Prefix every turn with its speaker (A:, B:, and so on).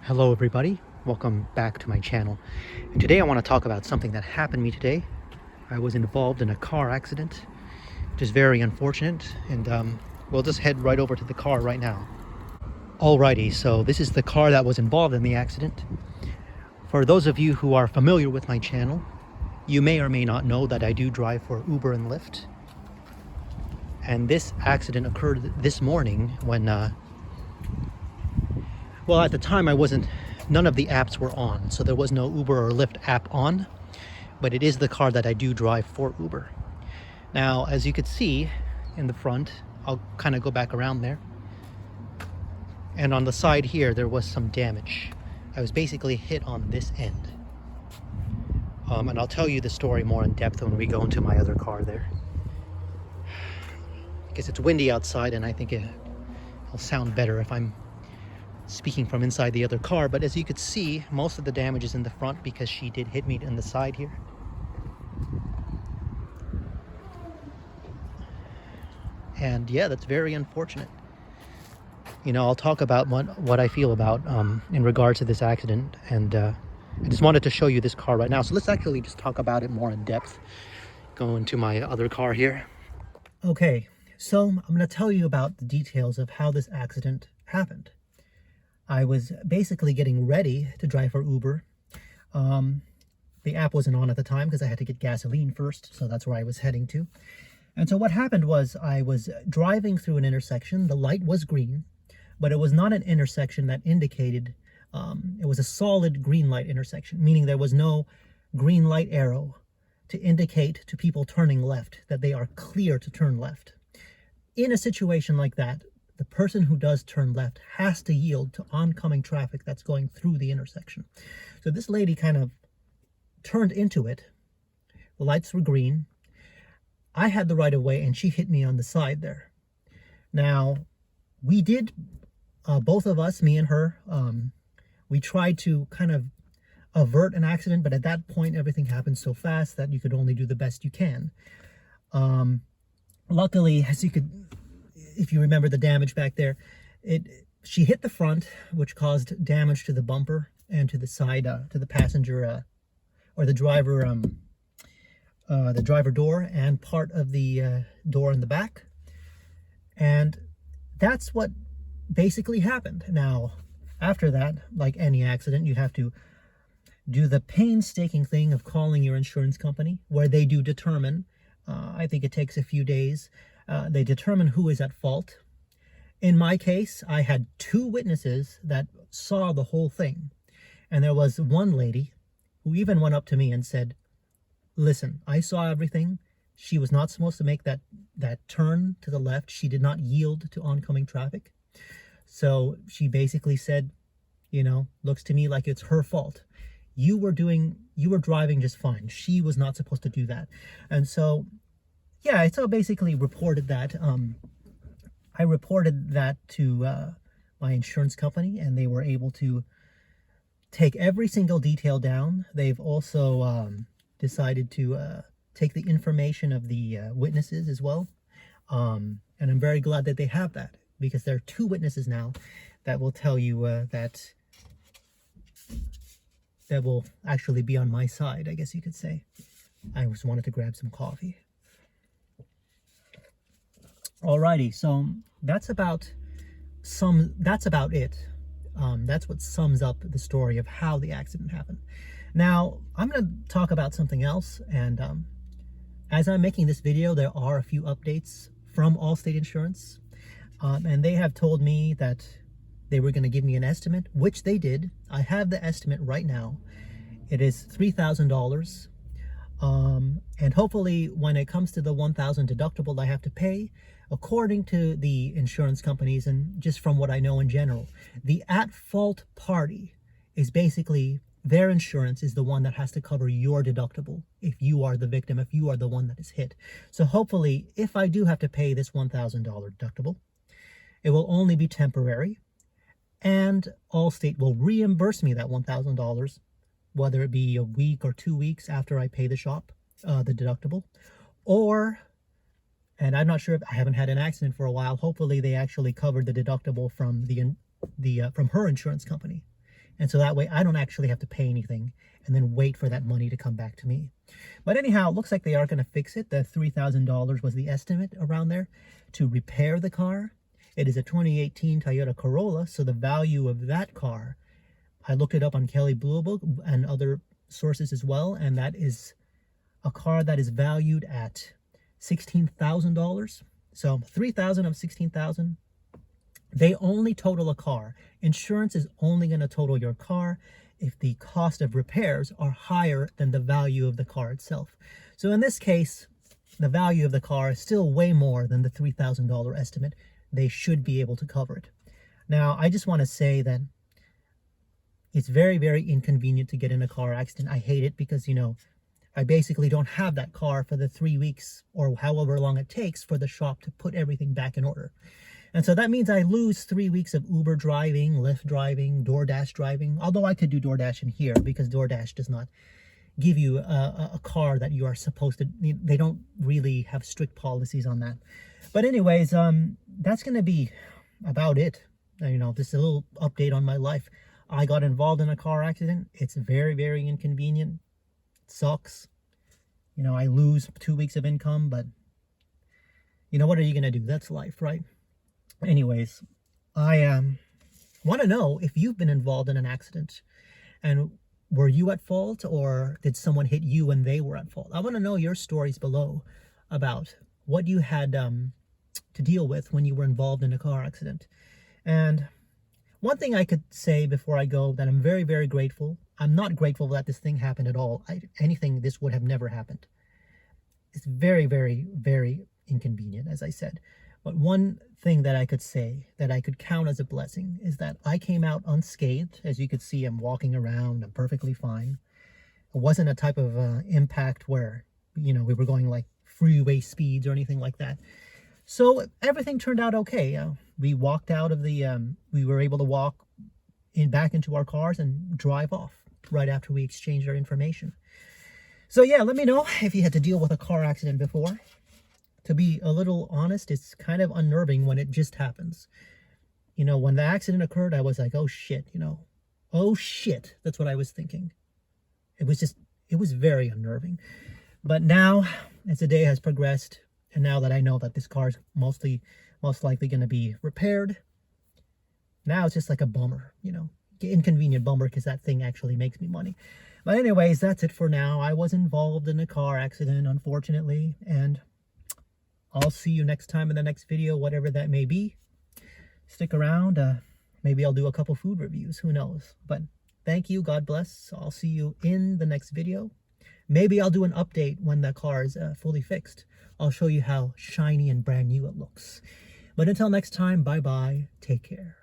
A: Hello everybody, welcome back to my channel. And today I want to talk about something that happened to me today. I was involved in a car accident, which is very unfortunate, and we'll just head right over to the car right now. Alrighty, so this is the car that was involved in the accident. For those of you who are familiar with my channel, you may or may not know that I do drive for Uber and Lyft. And this accident occurred this morning when well, at the time none of the apps were on, so there was no Uber or Lyft app on, but it is the car that I do drive for Uber. Now, as you could see in the front, I'll kind of go back around there, and on the side here, there was some damage. I was basically hit on this end. And I'll tell you the story more in depth when we go into my other car there. Because it's windy outside, and I think it'll sound better if I'm speaking from inside the other car. But as you could see, most of the damage is in the front because she did hit me in the side here. And yeah, that's very unfortunate. You know, I'll talk about what I feel about in regards to this accident, and I just wanted to show you this car right now. So let's actually just talk about it more in depth. Go into my other car here. Okay, so I'm going to tell you about the details of how this accident happened. I was basically getting ready to drive for Uber. The app wasn't on at the time because I had to get gasoline first, so that's where I was heading to. And so what happened was I was driving through an intersection. The light was green, but it was not an intersection that indicated, it was a solid green light intersection, meaning there was no green light arrow to indicate to people turning left that they are clear to turn left. In a situation like that, the person who does turn left has to yield to oncoming traffic that's going through the intersection. So this lady kind of turned into it. The lights were green. I had the right of way, and she hit me on the side there. Now, we did, both of us, me and her, we tried to kind of avert an accident, but at that point, everything happened so fast that you could only do the best you can. Luckily, if you remember the damage back there, she hit the front, which caused damage to the bumper and to the side, to the passenger or the driver door and part of the door in the back. And that's what basically happened. Now, after that, like any accident, you have to do the painstaking thing of calling your insurance company, where they do determine, I think it takes a few days, they determine who is at fault. In my case, I had two witnesses that saw the whole thing. And there was one lady who even went up to me and said, listen, I saw everything. She was not supposed to make that turn to the left. She did not yield to oncoming traffic. So she basically said, you know, looks to me like it's her fault. You were driving just fine. She was not supposed to do that. And so, yeah, I so basically reported that. I reported that to my insurance company, and they were able to take every single detail down. They've also decided to take the information of the witnesses as well. And I'm very glad that they have that, because there are two witnesses now that will tell you that will actually be on my side, I guess you could say. I just wanted to grab some coffee. Alrighty, so that's about it. That's what sums up the story of how the accident happened. Now, I'm going to talk about something else, and as I'm making this video, there are a few updates from Allstate Insurance, and they have told me that they were going to give me an estimate, which they did. I have the estimate right now. It is $3,000. And hopefully when it comes to the $1,000 deductible I have to pay, according to the insurance companies and just from what I know in general, the at-fault party is basically their insurance is the one that has to cover your deductible if you are the victim, if you are the one that is hit. So hopefully, if I do have to pay this $1,000 deductible, it will only be temporary, and Allstate will reimburse me that $1,000, whether it be a week or 2 weeks after I pay the deductible, or, and I'm not sure, if I haven't had an accident for a while, hopefully they actually covered the deductible from from her insurance company. And so that way I don't actually have to pay anything and then wait for that money to come back to me. But anyhow, it looks like they are going to fix it. The $3,000 was the estimate around there to repair the car. It is a 2018 Toyota Corolla, so the value of that car, I looked it up on Kelley Blue Book and other sources as well, and that is a car that is valued at $16,000. So $3,000 of $16,000. They only total a car. Insurance is only going to total your car if the cost of repairs are higher than the value of the car itself. So in this case, the value of the car is still way more than the $3,000 estimate. They should be able to cover it. Now, I just want to say that it's very, very inconvenient to get in a car accident. I hate it because, you know, I basically don't have that car for the 3 weeks or however long it takes for the shop to put everything back in order. And so that means I lose 3 weeks of Uber driving, Lyft driving, DoorDash driving. Although I could do DoorDash in here because DoorDash does not give you a car that you are supposed to. They don't really have strict policies on that. But anyways, that's going to be about it. You know, this is a little update on my life. I got involved in a car accident. It's very, very inconvenient. It sucks. You know, I lose 2 weeks of income, but you know, what are you going to do? That's life, right? Anyways, I want to know if you've been involved in an accident, and were you at fault, or did someone hit you and they were at fault? I want to know your stories below about what you had to deal with when you were involved in a car accident. And one thing I could say before I go, that I'm very, very grateful. I'm not grateful that this thing happened at all. Anything, this would have never happened. It's very, very, very inconvenient, as I said. But one thing that I could say that I could count as a blessing is that I came out unscathed. As you could see, I'm walking around, I'm perfectly fine. It wasn't a type of impact where, you know, we were going like freeway speeds or anything like that. So everything turned out okay. We walked out of the, we were able to walk back into our cars and drive off right after we exchanged our information. So yeah, let me know if you had to deal with a car accident before. To be a little honest, it's kind of unnerving when it just happens. You know, when the accident occurred, I was like, oh shit, you know, oh shit. That's what I was thinking. It was very unnerving. But now, as the day has progressed, and now that I know that this car is most likely going to be repaired, now it's just like a bummer, you know, inconvenient bummer, because that thing actually makes me money. But anyways, that's it for now. I was involved in a car accident, unfortunately, and I'll see you next time in the next video, whatever that may be. Stick around. Maybe I'll do a couple food reviews. Who knows? But thank you. God bless. I'll see you in the next video. Maybe I'll do an update when the car is fully fixed. I'll show you how shiny and brand new it looks. But until next time, bye-bye. Take care.